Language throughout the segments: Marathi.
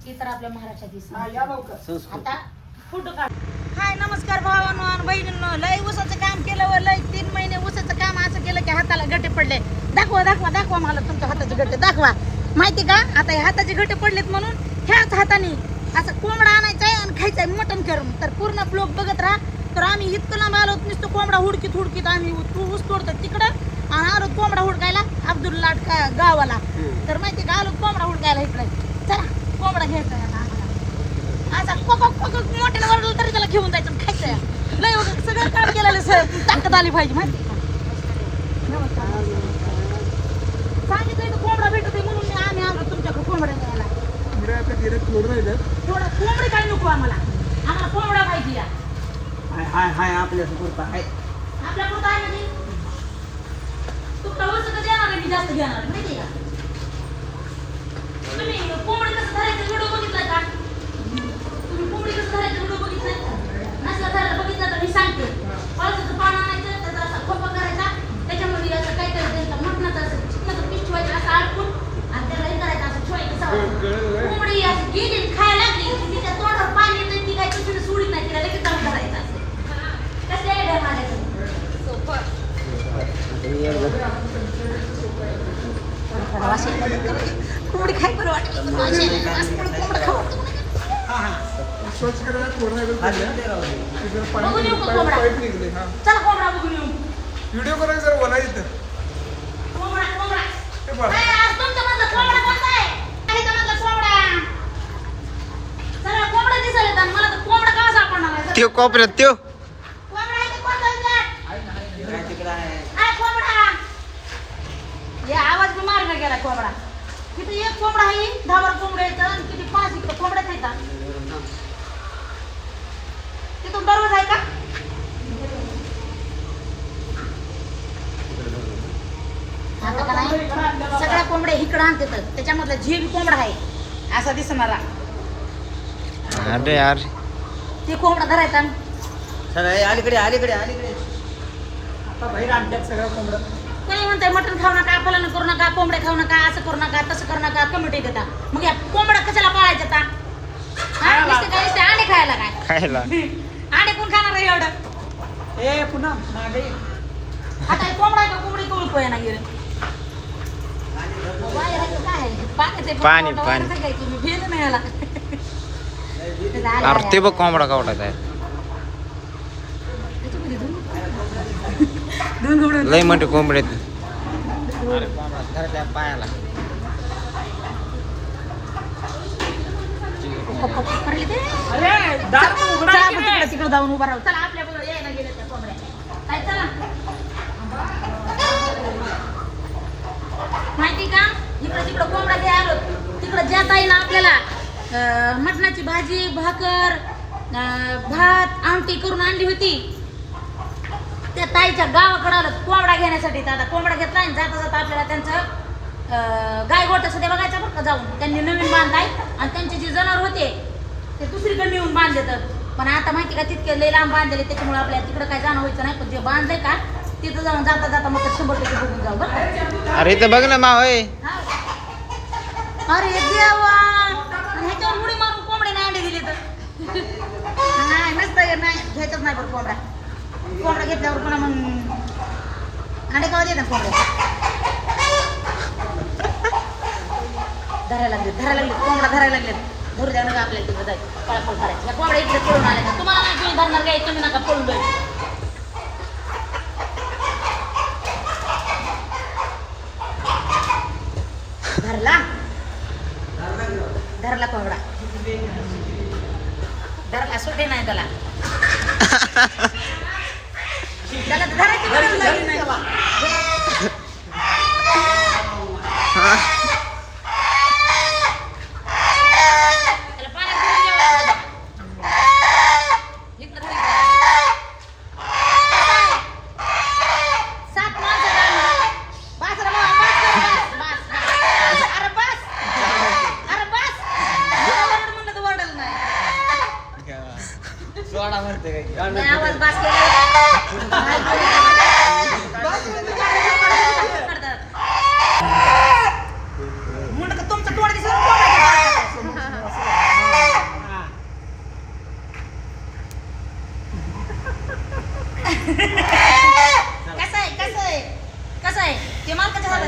ती तर आपल्या महाराष्ट्राची संस्कृती. आता फोटो काढ. हाय नमस्कार भावांनो आणि बहिणींनो. लय ऊसाचं काम केलं व लय 3 महिने ऊसाचं काम असं केलं की हाताला गटे पडले. दाखवा दाखवा दाखवा मला तुमच्या हाताचे गटे दाखवा. माहिती का आता हे हाताचे गटे पडलेत म्हणून ह्याच हाताने असं कोंबडा आणायचा आहे आणि खायचा आहे मटण करून. तर पूर्ण ब्लॉग बघत राहा. तर आम्ही इतकं लांब आलो नुसतं कोंबडा हुडकीत हुडकीत आम्ही ऊस तोडतो तिकडं आणि आलो कोंबडा हुडकायला अब्दुल लाट गावाला. तर माहिती का आलो कोंबडा हुडकायला इकडे. चला कोंबडा घ्यायचा आहे आता मोठ्याला वरडलं तरी त्याला घेऊन जायचं खायचं. लय सगळं काम केलेलं ताकद आली पाहिजे माहिती का. सांगितलं कोंबडा भेटत म्हणून आम्ही आलो तुमच्याकडे कोंबड्या न्यायला. थोडं कोंबडी काय नको आम्हाला आम्हाला कोंबडा पाहिजे. हाय हाय आपल्या सुपुर्द आहे. आपल्या पुरता आहे म्हणजे तुमचा वस्तू कधी येणार आहे मी जास्त घेणार माहिती का. तुम्ही कोंबडी कसं धरायचं व्हिडिओ बघितलाय का. तुम्ही कोंबडी कसं धरायचं व्हिडिओ बघितलाय नसला धरायला बघितला तर मी सांगते. पावसाचं पाणी आणायचं त्याचा असा खोपा करायचा त्याच्यामध्ये असं काय करायचं मटणाचं असं चिकनाचं पीस ठेवायचं असं अडकून आणि त्याला हे करायचं असं ठेवायचं. कोंबडी असं गेली खायला लागली की तिच्या तोंडावर पाणी येतं ती काय तुझी सोडीत नाही तिला लगेच जाऊन धरायचं असं. कसं आयडिया माझ्याकडे सोपं. कोंबडी खाय बरं वाटलं कोंबडा खाऊ बघून येऊ का कोंबडा. चला कोंबडा बघून येऊ. व्हिडिओ करायचं जर बोला इथं कोंबडा कोंबडा हे बघ. तुमच्या मधला कोंबडा कोणता आहे मधला कोंबडा. चला कोंबडा दिसायला येतात मला तर कोंबडा का सापडणार आहे. त्यो कोपऱ्यात त्यो कोंबडा आहे ते कोणता विचार. तिकडे आहे. कोंबडा या आवाज बी मारणं गेला कोंबडा. किती एक कोंबडा आहे 10 कोंबडे येतात आणि किती 5 इकडे कोंबड्याच येतात. तिथून दरवाजा आहे का. आता का नाही सगळ्या कोंबड्या इकडे आणते तर त्याच्यामधला जे बी कोंबडा आहे असा दिसणारा अरे यार ते कोंबडा धरायचा. सगळे अलीकडे अलीकडे अलीकडे आता बाहेर आणतात सगळं कोंबडं. कोणी म्हणतंय मटण खाऊ नका फलन करू नका कोंबडे खाऊ नका असं करू नका तसं करू नका कमिटी देता. मग या कोंबडा कशाला पाळायचा आता. नुसते अंडे खायला काय खायला अंडे कोण खाणार आहे एवढं. ए पुन्हा मागे आता हे कोंबडा आहे का कोंबडी कोळपो आहे ना गेलं पाणी, पाणी. तुम्ही भेल नाही याला. अरे ते बघ कोंबडा कावटाचा आहे. लय मोठे कोंबडे पायाला. तिकडे जाऊन उभा राहू. चला आपल्या बरोबर यायला गेल्या त्या कोंबड्या काय. चला माहिती का इकडे तिकडं कोंबडा घ्या आलो तिकडं ज्या ताईनं आपल्याला मटणाची भाजी भाकर भात आमटी करून आणली होती त्या ताईच्या गावाकडे आलो कोंबडा घेण्यासाठी. तर आता कोंबडा घेतला आणि जाता जाता आपल्याला त्यांचं गाय गोठ्याचं ते बघायचं बरं का जाऊन. त्यांनी नवीन बांधलाय आणि त्यांचे जे जनावर होते ते दुसरीकडे नेऊन बांधले. तर पण आता माहिती का तितके लई लांब बांधलेले त्याच्यामुळे आपल्याला तिकडं काय जाणं व्हायचं नाही. पण जे बांधलंय का तिथं जाऊन जाता जाता मग 100% बघून जाऊ बरं. अरे इथं बघ ना माव होय. अरे देवा ह्याच्यावर उडी मारून कोंबडे नाही अंडे दिले तर नाही नसतं नाही घ्यायचंच नाही बरं कोंबडा. कोंबडा घेतल्यावर पुन्हा मग अंडे खावा देत ना कोंबड्या. धरायला लागले कोंबडा धरायला लागले. धरू द्या नका आपल्याला तिकडे जाय पळापळ करायची. या कोंबड्या इकडे पळून आले ना तुम्हाला नाही तुम्ही धरणार काय तुम्ही नका पळून जाईल. धरला कोंबडा धरला सुटे नाही त्याला त्याला धरायची गरज लागली नाही.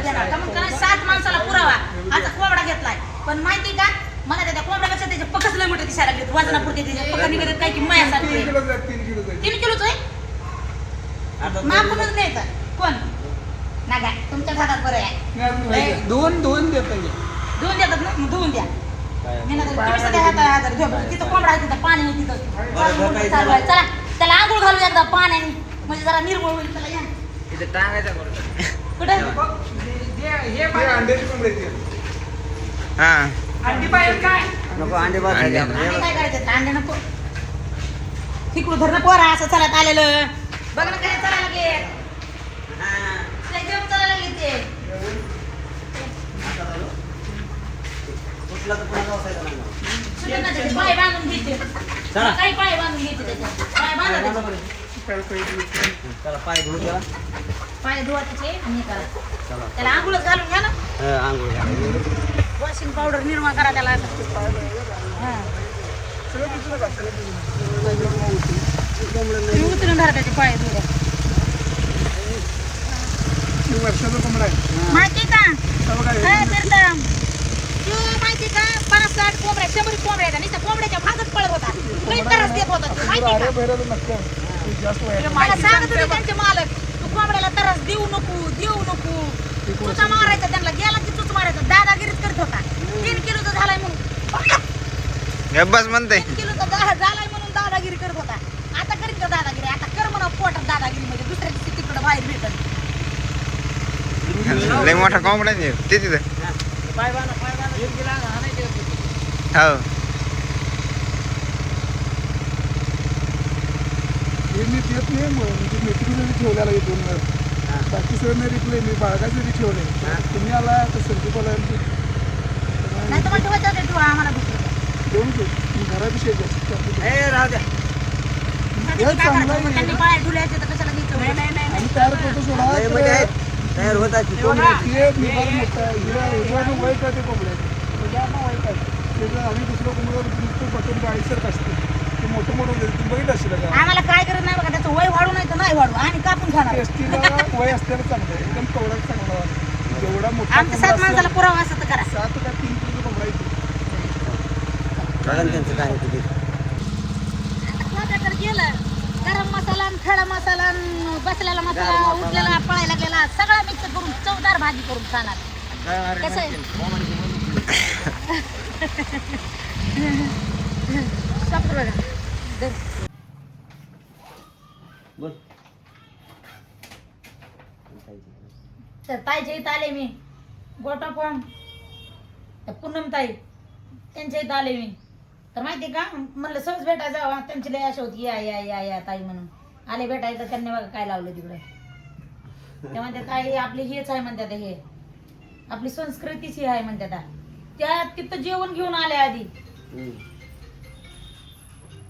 देणार का मग काय 7 माणसाला पुरावा आता कोंबडा घेतलाय पण माहिती का मला त्या कोंबड्यापेक्षा त्याचे पकच लय मोठे दिसायला लागले वजनापुरते त्याचे पकड निघत काय की मायासारखे 3 किलोच आहे मापूनच द्यायचं कोण नागा तुमच्या हातात बरं आहे दोन देत धुवून देतात ना मग धुवून द्या मी ना तुम्ही सध्या हातात तिथं कोंबडा आहे तिथं पाणी आहे तिथं चालू आहे चला त्याला आंघोळ घालू एकदा पाण्याने म्हणजे जरा निर्मळ होईल त्याला या इथे टांगायचं बरोबर कुठे अंड्याची कोंबडी हा अंडी पाहिजे काय नको अंडे भात अंडे काय करायचं अंडे नको तिकडून धरणं पोरा असं चालत आलेलं बघ ना काय चालायला लागले जेवण चालायला लागले ते सुद्धा त्याचे पाय बांधून घ्यायचे काही पाय बांधून घ्यायचे त्याचे पाय बांधा पाय धुवून घ्या पाय धुवायचे आणि हे करा त्याला आंघोळच घालून घ्या ना आंघोळ वॉशिंग पावडर निर्मा करा त्याला हा उतरून धरा त्याचे पाय धुवा वर्षाचा कोंबडा आहे माहिती का काय काय फिरतं तू माहिती का 50-60 कोंबड्या 100 कोंबड्या आहेत आणि त्या कोंबड्याच्या भागच पळत होता काही त्रास देत होता तू माहिती का जास्त मला सांगत होते त्यांचे मालक तू कोंबड्याला त्रास देऊ नको तुझा मारायचा त्यांना गेला की तूच मारायचा दादागिरीच करत होता 3 किलोचा झालाय म्हणून बस म्हणते 3 किलोचा झालाय म्हणून दादागिरी करत होता आता करीत का दादागिरी आता कर म्हणा पोटात दादागिरी मध्ये दुसऱ्या दिवशी तिकडं बाहेर भेटत लय मोठा कोंबडा आहे ते तिथं हो मी देत नाही म्हणजे मैत्रिणी ठेवलेला आहे 2 वेळा बाकी सगळं नाही रिप्ले मी बाळगाचे ठेवले तुम्ही आला तर संदीप आला नाही तर मग ठेवायचं होते तू आम्हाला दुसरं देऊन मी घराविषयी जास्त राहू द्या त्यांनी पाय धुल्याचे तर कशाला घ्यायचं आम्ही तयार करतो सोडा तयार होता वय काय ते कोंबड्या वाईट आहे त्याचं आम्ही दुसरं कोंबड्यावर बटन गाडीसारखं असते ते मोठं तुम्ही बघितलं असेल का आम्हाला काय करत नाही बघा त्याचं वय वाढू नाही तर नाही वाढू आणि कापून खाणार टेस्टीला वय असल्यानं चांगलं आहे एकदम कवडा चांगला जेवढा मोठा आमच्या 7 माणसाला पुरावा असं तर करा 7 का 3 किलो कोंबडा येतो त्यांचं काय होतं ते माझ्याकडे गेलं गरम मसाला आणि खडा मसाला आणि बसलेला मसाला उठलेला पळायला लागलेला सगळा मिक्स करून चवदार भाजी करून खाणार कसं आहे सापड बघा बोल तर ताईच्या इथं आले मी गोटा पण पूनम ताई त्यांच्या इथं आले मी तर माहिती का म्हणलं सहज भेटायला जावा त्यांची लय आशा होती या या या या ताई म्हणून आले भेटायचं त्यांनी बघा काय लावलं तिकडं ते म्हणतात ताई आपली हेच आहे म्हणतात हे आपली संस्कृतीची आहे म्हणतात त्या तिथं जेवण घेऊन आले आधी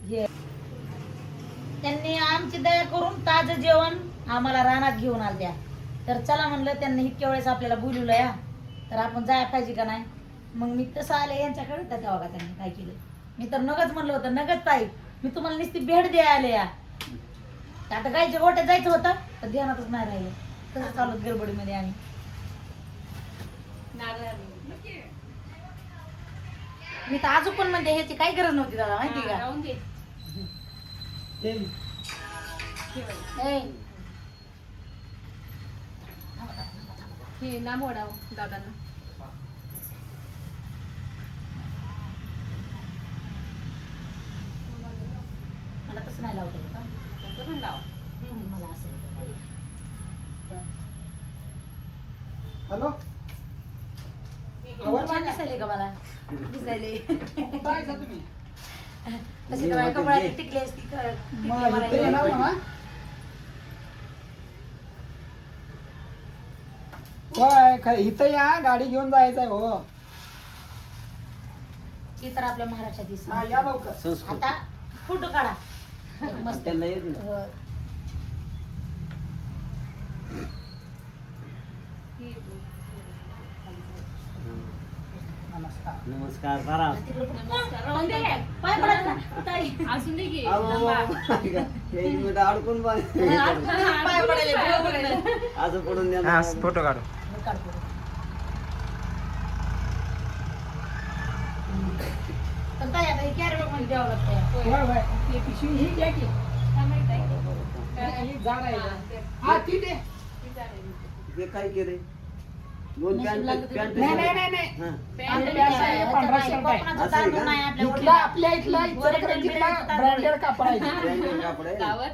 हे त्यांनी आमची दया करून ताजं जेवण आम्हाला रानात घेऊन आल्या तर चला म्हणलं त्यांनी इतक्या वेळेस आपल्याला बोलवलं या तर आपण जायला पाहिजे का नाही मग मी तसं आले यांच्याकडे तर तेव्हा का त्यांनी काय केलं मी तर नगच म्हणलं होतं नगच ताई मी तुम्हाला नुसती भेट द्यायला आले या आता गायच्या गोट्यात जायचं होतं तर ध्यानातच नाही राहिलं तसं चालू गडबडीमध्ये आम्ही मी तर अजून पण म्हणजे ह्याची काही गरज नव्हती दादा माहिती का हे नाम ओढाव दादांना मला तसं नाही लावलं का पण लाव मला असं हॅलो छान दिसायले का मला दिसायले काय जा तुम्ही तशी तर कपड्याची टिकली असती मग इथे येणार ना काय इथं या गाडी घेऊन जायचं आहे हो ती तर आपल्या महाराष्ट्रात दिसत हा या लवकर आता फोटो काढा एक मस्त नमस्कार करा पाय पडत ना ताई. अजून दे की अडकून पाय पडायले, आज पडून द्या फोटो काढू मी काढतो. पण ताई आता हे कॅरी मध्ये द्यावं लागतं. होय होय ती पिशवी ही घ्या की काय माहित आहे? ही जाड आहे हा, का? ते- हा ती दे ती झाडे. हे काय केलंय दोन नशीब लागलं पॅन्ट तर- नाही नाही नाही नाही हा. आणि पॅन्ट पॅन्ट आहे, ह्याचं पांढरा नाही, शर्ट आहे. कोकणाचं असं आहे तांदूळ का? नाही आपल्या इथला ओळखीला. आपल्या इथला इचलकरंजीतला ब्रँडेड कापड आहे पॅन्ट कापड आहे. दावत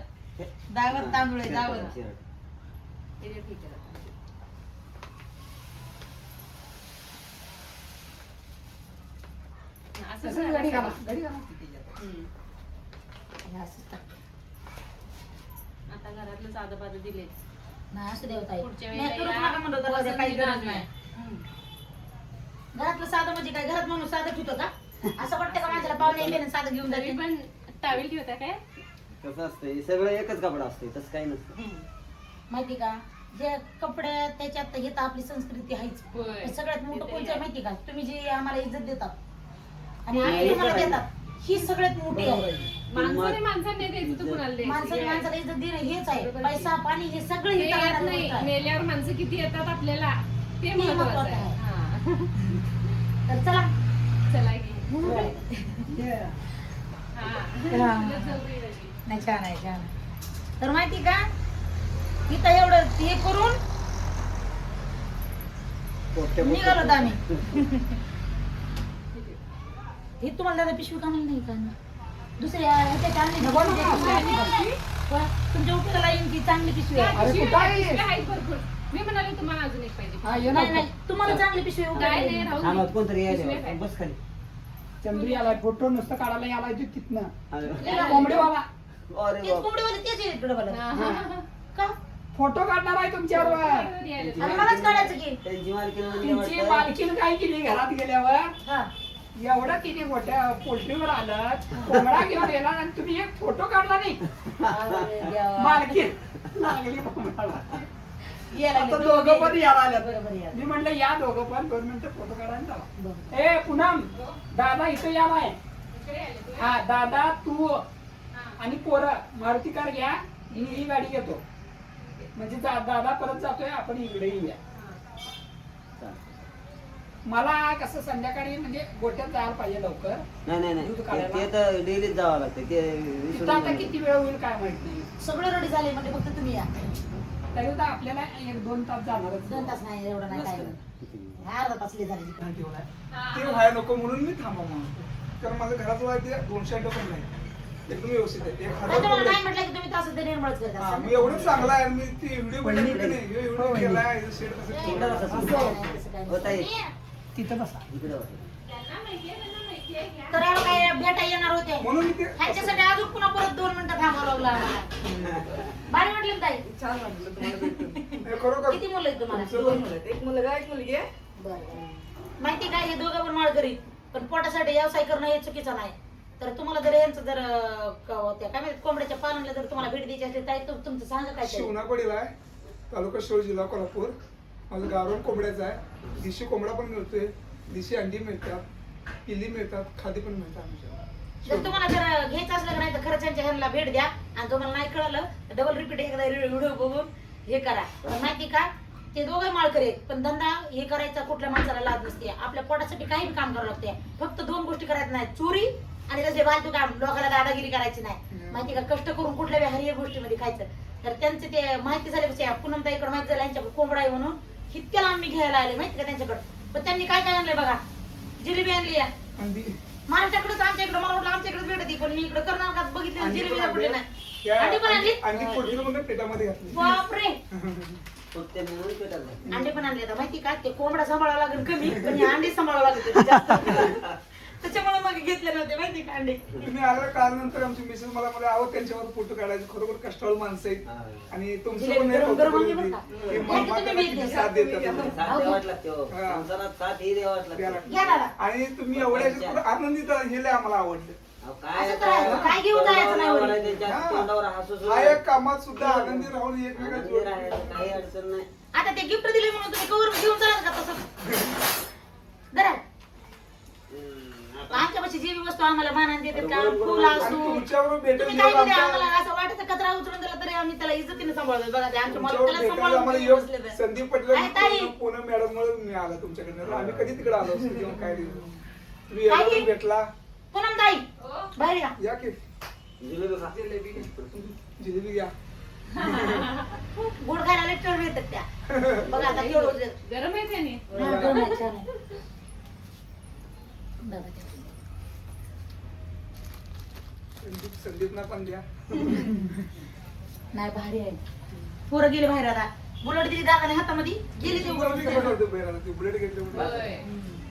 दावत तांदूळ आहे, दावत. शर्ट. हे जे ठीक आहे. असं तसं गडी घाला गडी घाला हम्म. हे असंच टाक. आता घरातलं साधं पाधं दिले नाही असं देव ताई. पुढच्या मी वेळेला करूच या, नका म्हणलं होतं, वजन काही देणार गरज नाही. घरातलं साधं म्हणजे काय घरात म्हणून साधं ठेवतो का असं वाटतं का माझ्याला पाहुणे येते आणि साधं घेऊन तरी जाते. पण टावेल ठेवता काय कसं असतं हे सगळं एकच कपडा असते तसं काही नसतं. माहिती का जे कपडे त्याच्यात हे तर आपली संस्कृती आहेच. होय. हे सगळ्यात मोठं ते कोणचं आहे माहिती का तुम्ही जी आम्हाला इज्जत देतात आणि नाही, आम्ही तुम्हाला नाही. देतात ही सगळ्यात मोठी आहे. माणसाने माणसाने द्यायचं तर कुणाला द्यायचं? माणसाने माणसाला इज्जत देणं हेच आहे. पैसा पाणी हे सगळं हे इथं येत राहण्याचं नाही गोष्ट आहे. मेल्यावर माणसं किती येतात आपल्याला ते महत्त्वाचं महत्वाचं आहे आहे. हा. तर चला चला की हा. हा. तुला चौकडी अशी. नाही छान आहे छान आहे. तर माहिती का इथं एवढं हे करून पोट्या- निघालो होतो आम्ही. हे तुम्हाला दादा पिशवी कामाला नाही का दुसऱ्या ह्याच्या आणली नको, नको. तुमच्या उपयोगाला येईन ती चांगली पिशवी आहे. अरे कुठं आहे? पिशव्या आहेत भरपूर. मी म्हणाले तुम्हाला अजून एक पाहिजे हा ये ना नाही नाही तुम्हाला चांगली पिशवी काय उपयोगाला नाही येईन. राहू थांबा, दे. कोणतरी पिशव्या यायला काय? बस खाली चंद्री आलाय फोटो नुसतं काढायला यायला तिथनं अरे कोंबडीवाला अरे तेच बाप. कोंबडीवाले तेच आहे इकडं मला. हा. का फोटो काढणार आहे तुमच्यावर यायला आणि मलाच काढायचं की त्यांची मालकी म्हणली तुमची वाटतं. मालकीन काय केली घरात गेल्यावर हा एवढं तिने मोठ्या पोल्ट्रीवर आलं कोंबडा घेऊन गेला आणि तुम्ही एक फोटो काढला नाही अरे देवा. मालकीन लागली कोंबडाला. यायला आता लागले. दोघं पण यायला आल्यात. बरोबर यायला. मी म्हणलं या दोघं पण 2 मिनिटं फोटो काढायला जावा. बरोबर. ए पूनम दादा इथं यालाय इकडे आले तू. हा दादा तू हा. आणि पोरं मारुती कार घ्या मी ही गाडी घेतो म्हणजे दादा परत जातोय आपण इकडे येऊया मला कसं संध्याकाळी म्हणजे गोट्यात जायला पाहिजे लवकर नाही नाही दूध नाही काढायला. ते तर डेलीच जावं लागतं ते तिथं विसरून आता जाऊ किती वेळ होईल काय माहित नाही सगळं रेडी झाले म्हणजे फक्त तुम्ही या तरी तर आपल्याला 1-2 तास जाणारच 2 तास नाही एवढं नाही काय नका. अर्धा तास लय झाले ते व्हायला नको म्हणून मी थांबा म्हणून कारण माझं घरात व्हायचे 200 अंड पण नाही एकदम व्यवस्थित आहे 1000 त्याच्यामुळे कोंबडे. नाही म्हटलं की तुम्ही तास ते निर्मळच करत हा, असाल. मी एवढं चांगला आहे मी ती व्हिडिओ बनवली इकडे. नाही व्हिडिओ केलाय शेड इकडे बसा कसं तुम्ही. नाही, तसं काही हो ताई, नाही. तिथं बसा इकडे बसा. त्यांना माहितीये, त्यांना माहितीये. घ्या. तर एवढं काय भेटा येणार होते म्हणून मी ते ह्यांच्यासाठी अजून पुन्हा परत 2 मिनिटं थांबावं लागलं आम्हाला. भारी म्हटलं ना ताई छान वाटलं तुम्हाला भेटून. हे खरोखर किती मुलं आहेत तुम्हाला तुमचं दोन मुलं आहेत. एक मुलगा एक मुलगी आहे. बरं. माहिती काय हे दोघं पण माळकरी पण पोटासाठी व्यवसाय करणं हे चुकीचं नाही तर तुम्हाला जर यांचं जर त्या काय म्हणतात कोंबड्याच्या पालनला जर तुम्हाला भेट द्यायची असली तर तुमचं सांगा काय तरी. शिवणापडीला आहे तालुका शिरोळ जिल्हा कोल्हापूर माझं गावरान कोंबड्याचं आहे देशी कोंबडा पण मिळतोय देशी अंडी मिळतात पिल्ली मिळतात खादी पण मिळतात आमच्या जर तुम्हाला जर घ्यायचं असलं नाही तर खरंच यांच्या ह्यांना भेट द्या आणि तुम्हाला नाही कळलं तर डबल रिपीट एकदा व्हिडिओ बघून हे करा पण माहिती का ते दोघे माळकरी आहेत पण धंदा हे करायचा कुठल्या माणसाला लाज नसते आपल्या पोटासाठी काही बी काम करावं लागते फक्त 2 गोष्टी करायच्या नाही चोरी आणि तसे फालतू काम लोकांना दादागिरी करायची नाही माहिती का कष्ट करून कुठल्या हरिय गोष्टीमध्ये खायचं तर त्यांचे ते माहिती झाल्यापेक्षा पूनमताईकडे माहिती झालं यांच्याकडे कोंबडा आहे म्हणून इतक्याला आम्ही घ्यायला आले माहिती का त्यांच्याकडे पण त्यांनी काय काय आणलंय बघा जिलेबी आणली आहे अंडी महाराष्ट्राकडेच आमच्या इकडे मला वाटलं आमच्या इकडे भेटती पण मी इकडे कर्नाटकात बघितली अंडी जिलेबी पण कुठे आणली. नाही त्या अंडी पण आणली अंडी फोडणीमध्ये पेटामध्ये घातली बापरे फक्त म्हणून पेटायला लागतं. अंडे पण आणले आता माहिती का ते कोंबडा सांभाळावं लागेल कमी पण हे अंडे सांभाळावं लागत होते जास्त. त्याच्यामुळे मग घेतले नव्हते माहिती का अंडे तुम्ही आल्या काळानंतर आमची मिसेस मला आवड त्यांच्यावर फोटो काढायचे खरोखर कष्टाळू माणसं आहेत हा. आणि तुमचं जिलेबी पण हे गरम- गरम आणली बरं का? कौतुक आहे. नाही, माता तुम्ही किती बी साथ देतात घ्या. तुम्हाला. साथ द्यावाच लागते हो. हा. संसारात साथ ही द्यावाच द्यायला लागते. घ्या दादा. आणि तुम्ही एवढ्या खूप आनंदित हे लय आम्हाला आवडलं अहो, काय असं करायचं, काय घेऊन जायचं नाही तोंडावर वरी. त्यांच्या हा. तोंडावर हसू सुरू हा आहे. एक कामात सुद्धा आनंदी राहून एकमेकांची आनंदी जोड राहायला काही अडचण नाही. आता ते गिफ्ट दिले म्हणून तुम्ही कवर घेऊन जाणार का तसं जरा आता आमच्या पाशी जी बी वस्तू वस्तू आम्हाला मानाने देतात का बरोबर, फुल बरोबर. आणि असू तुमच्यावर तुम्ही भेटेल काही योग नाही आमच्या आम्हाला असं वाटायचं कचरा उचलून दिला तरी आम्ही त्याला इज्जतीने सांभाळतो बघा ते आमच्या मला तुमच्यावर त्याला भेटायला सांभाळून आम्हाला घेऊन योग बसले तर. संदीप आहे ताई? पटेल पूनम मॅडम मुळे मिळाला तुमच्याकडनं आम्ही कधी तिकडे आलो असतो किंवा काय नाही. तुम्ही ताई? याला भेटला पूनम ताई बाहेर या या की जिलेबी खा. जिलेबी घ्या गोड खायला लेक्चर मिळतात त्या बघा आता केवढं गरम आहे त्याने हा, गरम आहे, छान आहे. बघा ते. संदीपना पण द्या नाही भारी आहे पोरं गेले बाहेर आता बुलेट दिली दादाने हातामध्ये गेली ते बुलेट घेतलं म्हणून.